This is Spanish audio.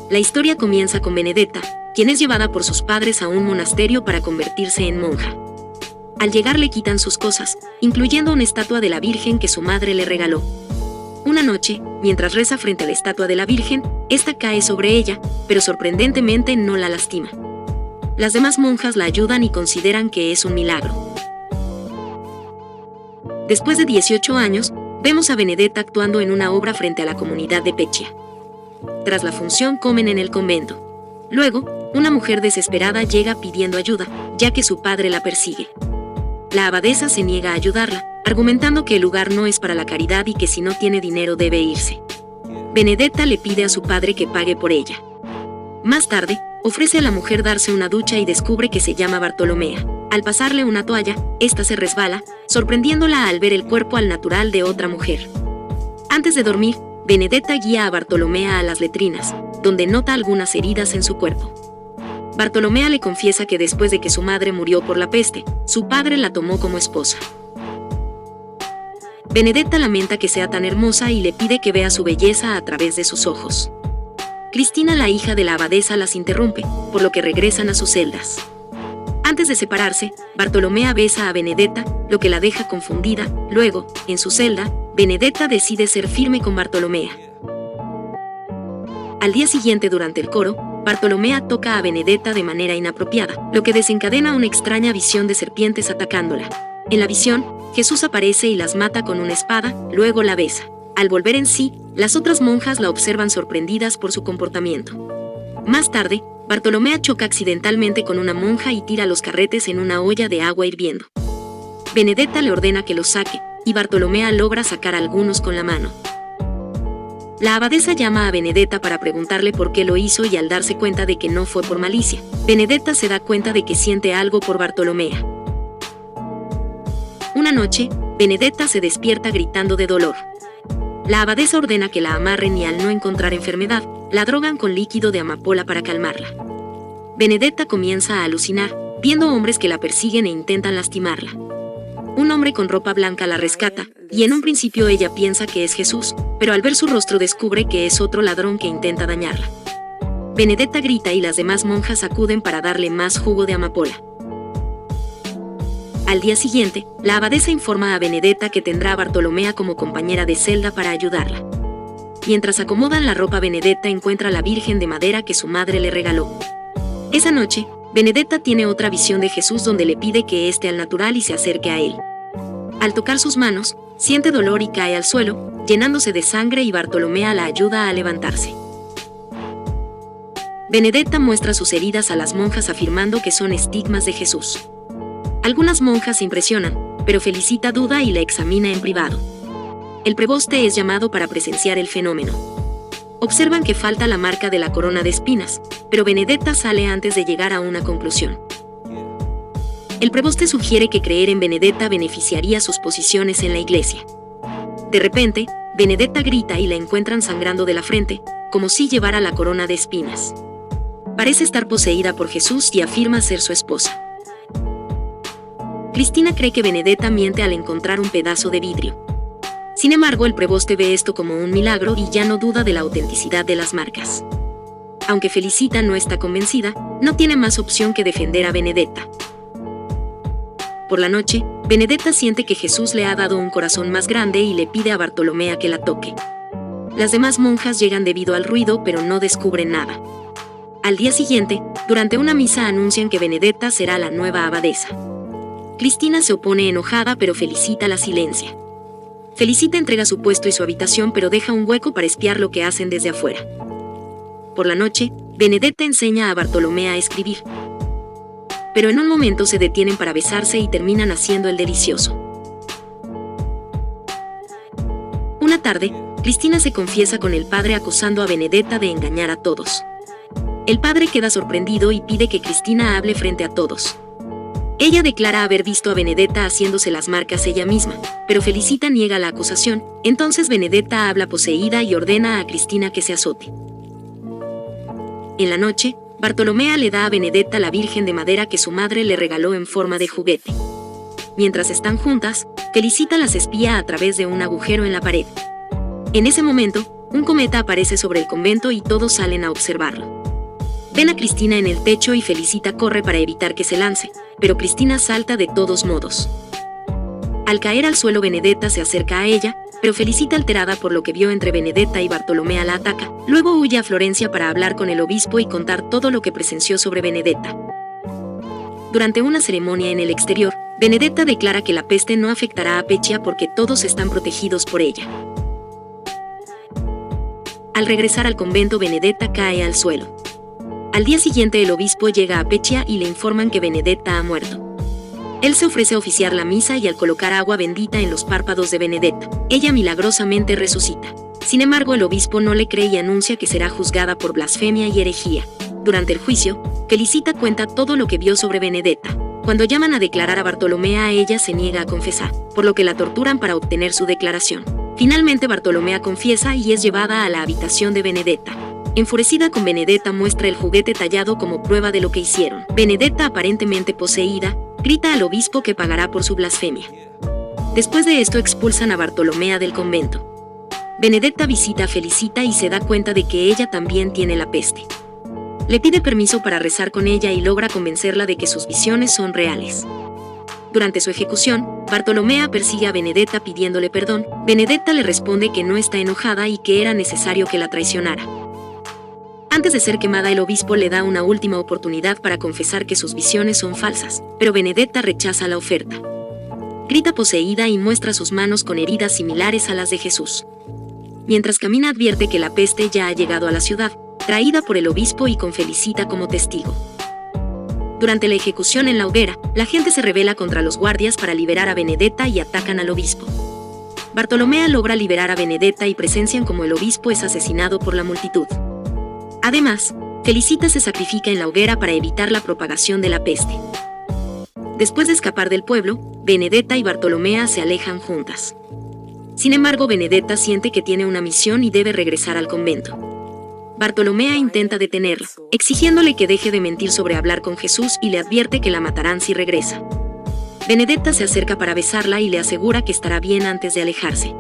La historia comienza con Benedetta, quien es llevada por sus padres a un monasterio para convertirse en monja. Al llegar le quitan sus cosas, incluyendo una estatua de la Virgen que su madre le regaló. Una noche, mientras reza frente a la estatua de la Virgen, esta cae sobre ella, pero sorprendentemente no la lastima. Las demás monjas la ayudan y consideran que es un milagro. Después de 18 años, vemos a Benedetta actuando en una obra frente a la comunidad de Peccia. Tras la función comen en el convento. Luego, una mujer desesperada llega pidiendo ayuda, ya que su padre la persigue. La abadesa se niega a ayudarla, argumentando que el lugar no es para la caridad y que si no tiene dinero debe irse. Benedetta le pide a su padre que pague por ella. Más tarde, ofrece a la mujer darse una ducha y descubre que se llama Bartolomea. Al pasarle una toalla, esta se resbala, sorprendiéndola al ver el cuerpo al natural de otra mujer. Antes de dormir, Benedetta guía a Bartolomea a las letrinas, donde nota algunas heridas en su cuerpo. Bartolomea le confiesa que después de que su madre murió por la peste, su padre la tomó como esposa. Benedetta lamenta que sea tan hermosa y le pide que vea su belleza a través de sus ojos. Cristina, la hija de la abadesa, las interrumpe, por lo que regresan a sus celdas. Antes de separarse, Bartolomea besa a Benedetta, lo que la deja confundida. Luego, en su celda, Benedetta decide ser firme con Bartolomea. Al día siguiente, durante el coro, Bartolomea toca a Benedetta de manera inapropiada, lo que desencadena una extraña visión de serpientes atacándola. En la visión, Jesús aparece y las mata con una espada, luego la besa. Al volver en sí, las otras monjas la observan sorprendidas por su comportamiento. Más tarde, Bartolomea choca accidentalmente con una monja y tira los carretes en una olla de agua hirviendo. Benedetta le ordena que los saque, y Bartolomea logra sacar algunos con la mano. La abadesa llama a Benedetta para preguntarle por qué lo hizo y al darse cuenta de que no fue por malicia, Benedetta se da cuenta de que siente algo por Bartolomea. Una noche, Benedetta se despierta gritando de dolor. La abadesa ordena que la amarren y al no encontrar enfermedad, la drogan con líquido de amapola para calmarla. Benedetta comienza a alucinar, viendo hombres que la persiguen e intentan lastimarla. Un hombre con ropa blanca la rescata, y en un principio ella piensa que es Jesús, pero al ver su rostro descubre que es otro ladrón que intenta dañarla. Benedetta grita y las demás monjas acuden para darle más jugo de amapola. Al día siguiente, la abadesa informa a Benedetta que tendrá a Bartolomea como compañera de celda para ayudarla. Mientras acomodan la ropa, Benedetta encuentra a la Virgen de madera que su madre le regaló. Esa noche, Benedetta tiene otra visión de Jesús donde le pide que esté al natural y se acerque a él. Al tocar sus manos, siente dolor y cae al suelo, llenándose de sangre y Bartolomea la ayuda a levantarse. Benedetta muestra sus heridas a las monjas afirmando que son estigmas de Jesús. Algunas monjas se impresionan, pero Felicita duda y la examina en privado. El preboste es llamado para presenciar el fenómeno. Observan que falta la marca de la corona de espinas, pero Benedetta sale antes de llegar a una conclusión. El preboste sugiere que creer en Benedetta beneficiaría sus posiciones en la iglesia. De repente, Benedetta grita y la encuentran sangrando de la frente, como si llevara la corona de espinas. Parece estar poseída por Jesús y afirma ser su esposa. Cristina cree que Benedetta miente al encontrar un pedazo de vidrio. Sin embargo, el preboste ve esto como un milagro y ya no duda de la autenticidad de las marcas. Aunque Felicita no está convencida, no tiene más opción que defender a Benedetta. Por la noche, Benedetta siente que Jesús le ha dado un corazón más grande y le pide a Bartolomea que la toque. Las demás monjas llegan debido al ruido, pero no descubren nada. Al día siguiente, durante una misa anuncian que Benedetta será la nueva abadesa. Cristina se opone enojada, pero Felicita la silencia. Felicita entrega su puesto y su habitación, pero deja un hueco para espiar lo que hacen desde afuera. Por la noche, Benedetta enseña a Bartolomea a escribir. Pero en un momento se detienen para besarse y terminan haciendo el delicioso. Una tarde, Cristina se confiesa con el padre acusando a Benedetta de engañar a todos. El padre queda sorprendido y pide que Cristina hable frente a todos. Ella declara haber visto a Benedetta haciéndose las marcas ella misma, pero Felicita niega la acusación. Entonces Benedetta habla poseída y ordena a Cristina que se azote. En la noche, Bartolomea le da a Benedetta la Virgen de madera que su madre le regaló en forma de juguete. Mientras están juntas, Felicita las espía a través de un agujero en la pared. En ese momento, Un cometa aparece sobre el convento y todos salen a observarlo. Ven a Cristina en el techo y Felicita corre para evitar que se lance, pero Cristina salta de todos modos. Al caer al suelo, Benedetta se acerca a ella, pero Felicita, alterada por lo que vio entre Benedetta y Bartolomea, la ataca. Luego huye a Florencia para hablar con el obispo y contar todo lo que presenció sobre Benedetta. Durante una ceremonia en el exterior, Benedetta declara que la peste no afectará a Peccia porque todos están protegidos por ella. Al regresar al convento, Benedetta cae al suelo. Al día siguiente, el obispo llega a Peccia y le informan que Benedetta ha muerto. Él se ofrece a oficiar la misa y al colocar agua bendita en los párpados de Benedetta, ella milagrosamente resucita. Sin embargo, el obispo no le cree y anuncia que será juzgada por blasfemia y herejía. Durante el juicio, Felicita cuenta todo lo que vio sobre Benedetta. Cuando llaman a declarar a Bartolomea, ella se niega a confesar, por lo que la torturan para obtener su declaración. Finalmente, Bartolomea confiesa y es llevada a la habitación de Benedetta. Enfurecida con Benedetta, muestra el juguete tallado como prueba de lo que hicieron. Benedetta, aparentemente poseída, grita al obispo que pagará por su blasfemia. Después de esto, expulsan a Bartolomea del convento. Benedetta visita a Felicita y se da cuenta de que ella también tiene la peste. Le pide permiso para rezar con ella y logra convencerla de que sus visiones son reales. Durante su ejecución, Bartolomea persigue a Benedetta pidiéndole perdón. Benedetta le responde que no está enojada y que era necesario que la traicionara. Antes de ser quemada, el obispo le da una última oportunidad para confesar que sus visiones son falsas, pero Benedetta rechaza la oferta. Grita poseída y muestra sus manos con heridas similares a las de Jesús. Mientras camina, advierte que la peste ya ha llegado a la ciudad, traída por el obispo y con Felicita como testigo. Durante la ejecución en la hoguera, la gente se rebela contra los guardias para liberar a Benedetta y atacan al obispo. Bartolomea logra liberar a Benedetta y presencian cómo el obispo es asesinado por la multitud. Además, Felicita se sacrifica en la hoguera para evitar la propagación de la peste. Después de escapar del pueblo, Benedetta y Bartolomea se alejan juntas. Sin embargo, Benedetta siente que tiene una misión y debe regresar al convento. Bartolomea intenta detenerla, exigiéndole que deje de mentir sobre hablar con Jesús y le advierte que la matarán si regresa. Benedetta se acerca para besarla y le asegura que estará bien antes de alejarse.